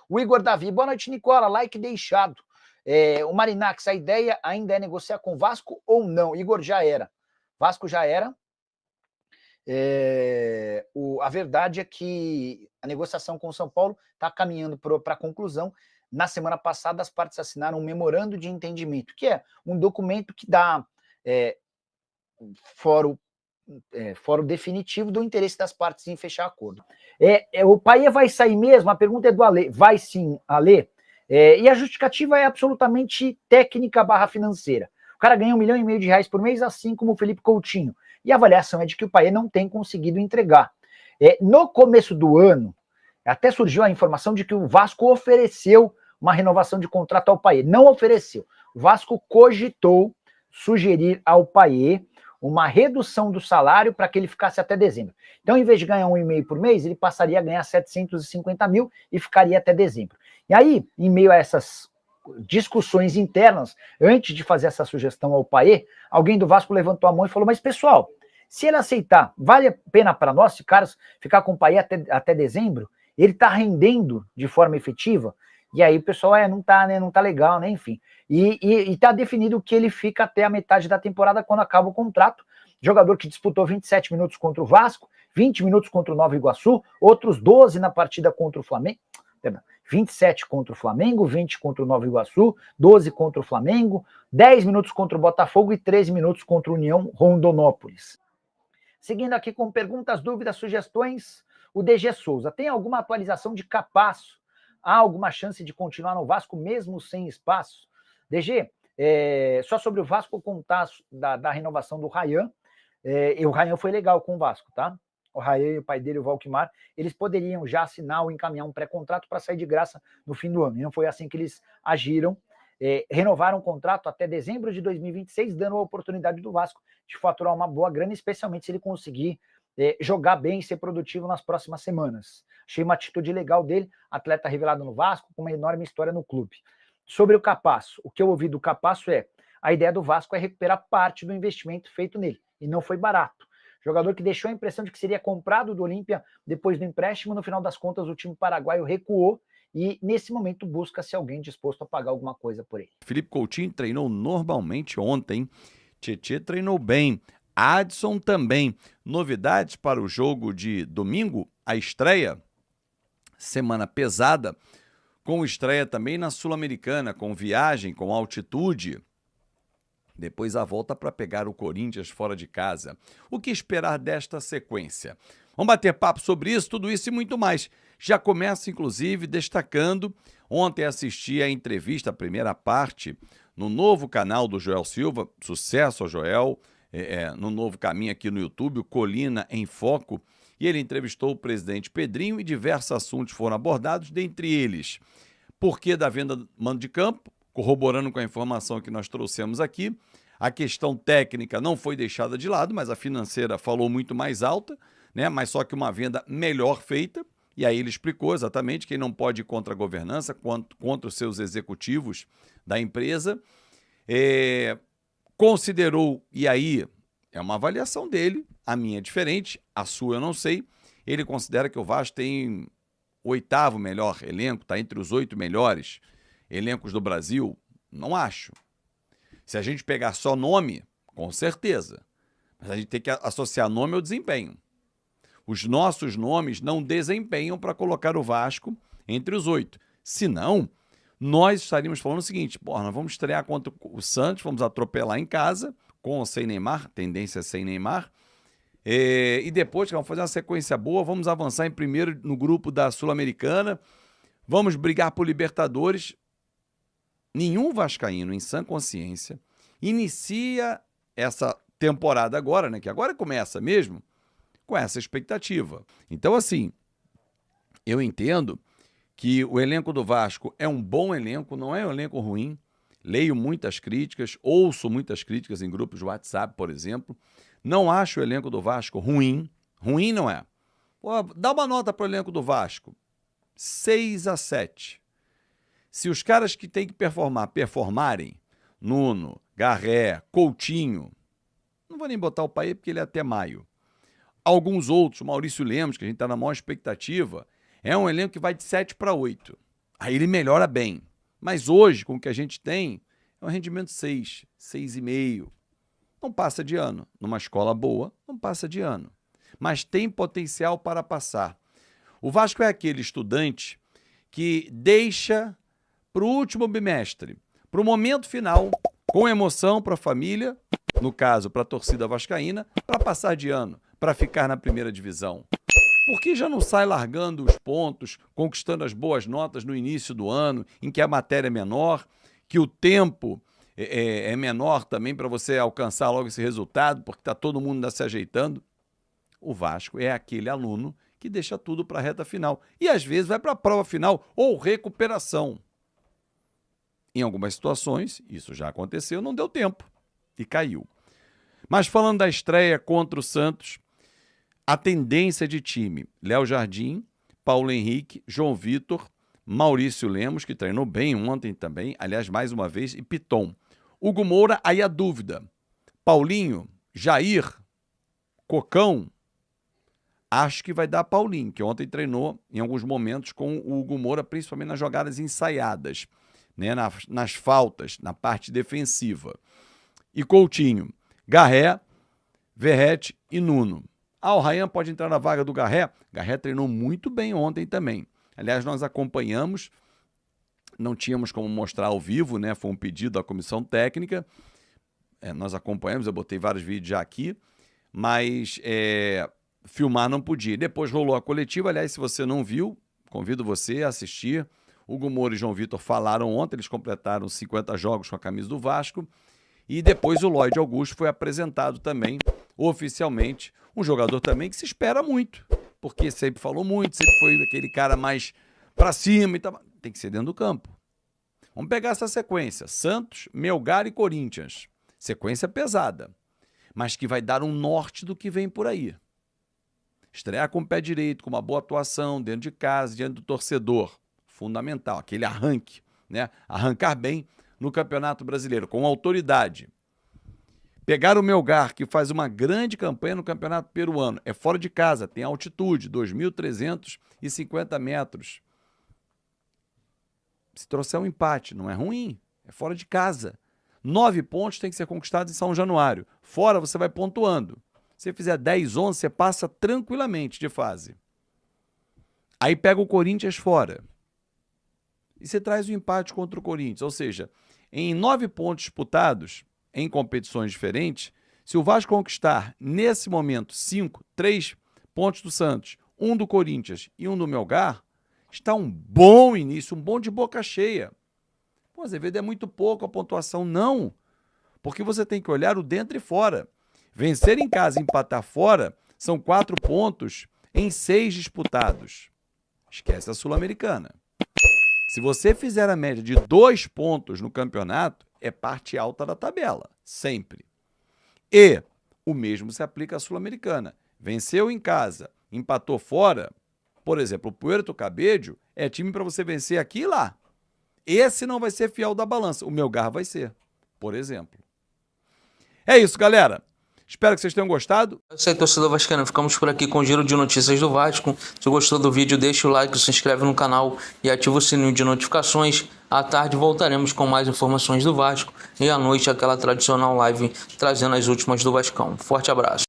O Igor Davi, boa noite, Nicola, like deixado. O Marinax, a ideia ainda é negociar com o Vasco ou não? Igor, já era. Vasco já era. A verdade é que a negociação com o São Paulo está caminhando para a conclusão. Na semana passada, as partes assinaram um memorando de entendimento, que é um documento que dá fórum definitivo do interesse das partes em fechar acordo. O Payet vai sair mesmo? A pergunta é do Ale. Vai sim, Ale. E a justificativa é absolutamente técnica / financeira. O cara ganha R$1,5 milhão por mês, assim como o Felipe Coutinho. E a avaliação é de que o Payet não tem conseguido entregar. No começo do ano, até surgiu a informação de que o Vasco ofereceu uma renovação de contrato ao Payet. Não ofereceu. O Vasco cogitou sugerir ao Payet uma redução do salário para que ele ficasse até dezembro. Então, em vez de ganhar R$1,5 por mês, ele passaria a ganhar 750 mil e ficaria até dezembro. E aí, em meio a essas discussões internas, antes de fazer essa sugestão ao Payet, alguém do Vasco levantou a mão e falou, mas pessoal, se ele aceitar, vale a pena para nós, se caras ficar com o Payet até dezembro? Ele está rendendo de forma efetiva? E aí o pessoal, não tá, né, não tá legal, né, enfim. E tá definido que ele fica até a metade da temporada, quando acaba o contrato. Jogador que disputou 27 minutos contra o Vasco, 20 minutos contra o Nova Iguaçu, outros 12 na partida contra o Flamengo, 27 contra o Flamengo, 20 contra o Nova Iguaçu, 12 contra o Flamengo, 10 minutos contra o Botafogo e 13 minutos contra o União Rondonópolis. Seguindo aqui com perguntas, dúvidas, sugestões, o DG Souza, tem alguma atualização de Capasso? Há alguma chance de continuar no Vasco mesmo sem espaço? DG, só sobre o Vasco contar da renovação do Ryan, e o Ryan foi legal com o Vasco, tá? O Ryan e o pai dele, o Valquimar, eles poderiam já assinar ou encaminhar um pré-contrato para sair de graça no fim do ano, e não foi assim que eles agiram. Renovaram o contrato até dezembro de 2026, dando a oportunidade do Vasco de faturar uma boa grana, especialmente se ele conseguir jogar bem e ser produtivo nas próximas semanas. Achei uma atitude legal dele, atleta revelado no Vasco, com uma enorme história no clube. Sobre o Capasso, o que eu ouvi do Capasso a ideia do Vasco é recuperar parte do investimento feito nele, e não foi barato. Jogador que deixou a impressão de que seria comprado do Olímpia depois do empréstimo, no final das contas o time paraguaio recuou, e nesse momento busca-se alguém disposto a pagar alguma coisa por ele. Felipe Coutinho treinou normalmente ontem, Tietê treinou bem, Adson também. Novidades para o jogo de domingo, a estreia, semana pesada, com estreia também na Sul-Americana, com viagem, com altitude. Depois a volta para pegar o Corinthians fora de casa. O que esperar desta sequência? Vamos bater papo sobre isso, tudo isso e muito mais. Já começo, inclusive, destacando, ontem assisti a entrevista, a primeira parte, no novo canal do Joel Silva, sucesso ao Joel, no novo caminho aqui no YouTube, o Colina em Foco, e ele entrevistou o presidente Pedrinho e diversos assuntos foram abordados, dentre eles, porquê da venda do mando de campo, corroborando com a informação que nós trouxemos aqui, a questão técnica não foi deixada de lado, mas a financeira falou muito mais alta, né? Mas só que uma venda melhor feita, e aí ele explicou exatamente que ele não pode ir contra a governança, contra os seus executivos da empresa, considerou, e aí é uma avaliação dele, a minha é diferente, a sua eu não sei, ele considera que o Vasco tem o 8º melhor elenco, está entre os 8 melhores elencos do Brasil, não acho. Se a gente pegar só nome, com certeza, mas a gente tem que associar nome ao desempenho. Os nossos nomes não desempenham para colocar o Vasco entre os 8. Senão, nós estaríamos falando o seguinte, nós vamos estrear contra o Santos, vamos atropelar em casa, com ou sem Neymar, tendência sem Neymar, e depois vamos fazer uma sequência boa, vamos avançar em primeiro no grupo da Sul-Americana, vamos brigar por Libertadores. Nenhum vascaíno em sã consciência inicia essa temporada agora, né, que agora começa mesmo, com essa expectativa. Então, assim, eu entendo que o elenco do Vasco é um bom elenco, não é um elenco ruim. Leio muitas críticas, ouço muitas críticas em grupos de WhatsApp, por exemplo. Não acho o elenco do Vasco ruim. Ruim não é. Dá uma nota para o elenco do Vasco. 6-7. Se os caras que têm que performarem, Nuno, Garré, Coutinho, não vou nem botar o Payet porque ele é até maio. Alguns outros, Maurício Lemos, que a gente está na maior expectativa, é um elenco que vai de 7 para 8. Aí ele melhora bem. Mas hoje, com o que a gente tem, é um rendimento 6, 6,5. Não passa de ano. Numa escola boa, não passa de ano. Mas tem potencial para passar. O Vasco é aquele estudante que deixa para o último bimestre, para o momento final, com emoção para a família, no caso, para a torcida vascaína, para passar de ano, para ficar na primeira divisão. Por que já não sai largando os pontos, conquistando as boas notas no início do ano, em que a matéria é menor, que o tempo é menor também para você alcançar logo esse resultado, porque está todo mundo ainda se ajeitando? O Vasco é aquele aluno que deixa tudo para a reta final. E às vezes vai para a prova final ou recuperação. Em algumas situações, isso já aconteceu, não deu tempo e caiu. Mas falando da estreia contra o Santos, a tendência de time: Léo Jardim, Paulo Henrique, João Vitor, Maurício Lemos, que treinou bem ontem também, aliás, mais uma vez, e Piton. Hugo Moura, aí a dúvida: Paulinho, Jair, Cocão. Acho que vai dar Paulinho, que ontem treinou em alguns momentos com o Hugo Moura, principalmente nas jogadas ensaiadas, né, nas faltas, na parte defensiva. E Coutinho, Garré, Verrete e Nuno. O Ryan pode entrar na vaga do Garré. Garré treinou muito bem ontem também. Aliás, nós acompanhamos, não tínhamos como mostrar ao vivo, né? Foi um pedido da comissão técnica. Nós acompanhamos, eu botei vários vídeos já aqui, mas filmar não podia. Depois rolou a coletiva. Aliás, se você não viu, convido você a assistir. Hugo Moura e João Vitor falaram ontem, eles completaram 50 jogos com a camisa do Vasco. E depois o Lloyd Augusto foi apresentado também, oficialmente, um jogador também que se espera muito, porque sempre falou muito, sempre foi aquele cara mais pra cima e tal. Tem que ser dentro do campo. Vamos pegar essa sequência: Santos, Melgar e Corinthians. Sequência pesada, mas que vai dar um norte do que vem por aí. Estrear com o pé direito, com uma boa atuação, dentro de casa, diante do torcedor. Fundamental, aquele arranque, né? Arrancar bem no Campeonato Brasileiro, com autoridade. Pegar o Melgar, que faz uma grande campanha no Campeonato Peruano, é fora de casa, tem altitude, 2.350 metros. Se trouxer um empate, não é ruim, é fora de casa. 9 pontos tem que ser conquistados em São Januário. Fora você vai pontuando. Se fizer 10, 11, você passa tranquilamente de fase. Aí pega o Corinthians fora. E você traz o empate contra o Corinthians. Ou seja, em 9 pontos disputados, em competições diferentes, se o Vasco conquistar, nesse momento, 3 pontos do Santos, 1 do Corinthians e 1 do Melgar, está um bom início, um bom de boca cheia. Pô, Azevedo, é muito pouco a pontuação. Não, porque você tem que olhar o dentro e fora. Vencer em casa e empatar fora são 4 pontos em 6 disputados. Esquece a Sul-Americana. Se você fizer a média de 2 pontos no campeonato, é parte alta da tabela, sempre. E o mesmo se aplica à Sul-Americana. Venceu em casa, empatou fora, por exemplo, o Puerto Cabello é time para você vencer aqui e lá. Esse não vai ser fiel da balança, o Melgar vai ser, por exemplo. É isso, galera. Espero que vocês tenham gostado. É isso aí, torcedor vascaíno. Ficamos por aqui com o giro de notícias do Vasco. Se gostou do vídeo, deixa o like, se inscreve no canal e ativa o sininho de notificações. À tarde voltaremos com mais informações do Vasco e à noite aquela tradicional live trazendo as últimas do Vascão. Forte abraço.